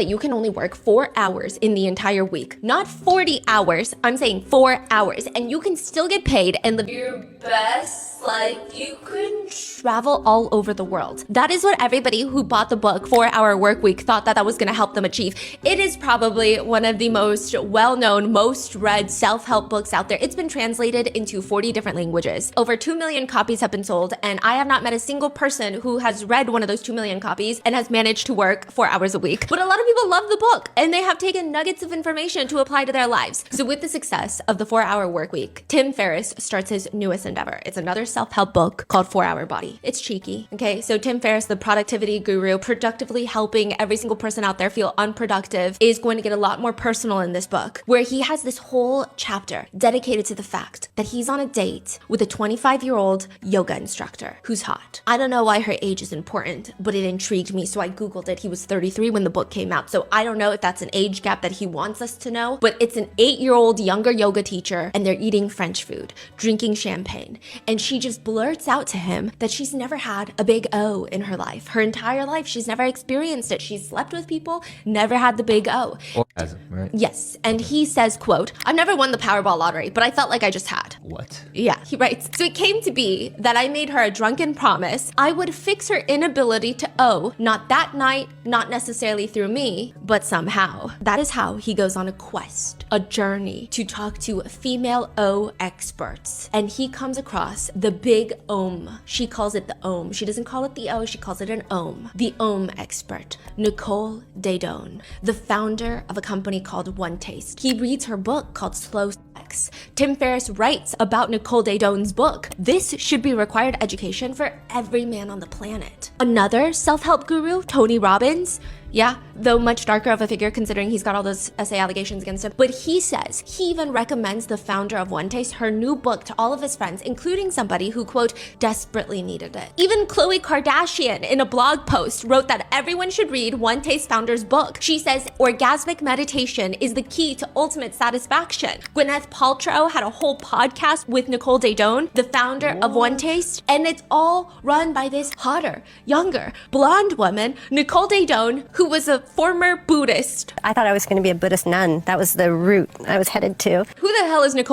that you can only work 4 hours in the entire week. Not 40 hours, I'm saying 4 hours. And you can still get paid and live your best life. You can travel all over the world. That is what everybody who bought the book 4 Hour Workweek thought that was gonna help them achieve. It is probably one of the most well-known, most read self-help books out there. It's been translated into 40 different languages. Over 2 million copies have been sold, and I have not met a single person who has read one of those 2 million copies and has managed to work 4 hours a week. But a lot of people love the book, and they have taken nuggets of information to apply to their lives. So with the success of the 4 Hour Workweek, Tim Ferriss starts his newest endeavor. It's another self-help book called 4 Hour Body. It's cheeky, okay? So Tim Ferriss, the productivity guru, productively helping every single person out there feel unproductive, is going to get a lot more personal in this book, where he has this whole chapter dedicated to the fact that he's on a date with a 25-year-old yoga instructor who's hot. I don't know why her age is important, but it intrigued me, so I Googled it. He was 33 when the book came out, so I don't know if that's an age gap that he wants us to know, but it's an 8-year-old younger yoga teacher, and they're eating French food, drinking champagne, and she just blurts out to him that she's never had a big O in her life. Her entire life, she's never experienced it. She's slept with people, never had the big O. Orgasm, right? Yes, and he says, quote, "I've never won the Powerball lottery, but I felt like I just had." What? Yeah, he writes, "So it came to be that I made her a drunken promise I would fix her inability to O, not that night, not necessarily through me, but somehow." That is how he goes on a quest, a journey to talk to female O experts. And he comes across the big Om. She calls it the Om. She doesn't call it the O, she calls it an Om. The Om expert, Nicole Daedone, the founder of a company called One Taste. He reads her book called Slow Sex. Tim Ferriss writes about Nicole Daedone's book. This should be required education for every man on the planet. Another self-help guru, Tony Robbins, yeah, though much darker of a figure considering he's got all those essay allegations against him. But he says he even recommends the founder of One Taste her new book to all of his friends, including somebody who, quote, desperately needed it. Even Khloe Kardashian in a blog post wrote that everyone should read One Taste founder's book. She says orgasmic meditation is the key to ultimate satisfaction. Gwyneth Paltrow had a whole podcast with Nicole Daedone, the founder of One Taste, and it's all run by this hotter, younger, blonde woman, Nicole Daedone, who was a former Buddhist. I thought I was going to be a Buddhist nun. That was the route I was headed to. Who the hell is Nicole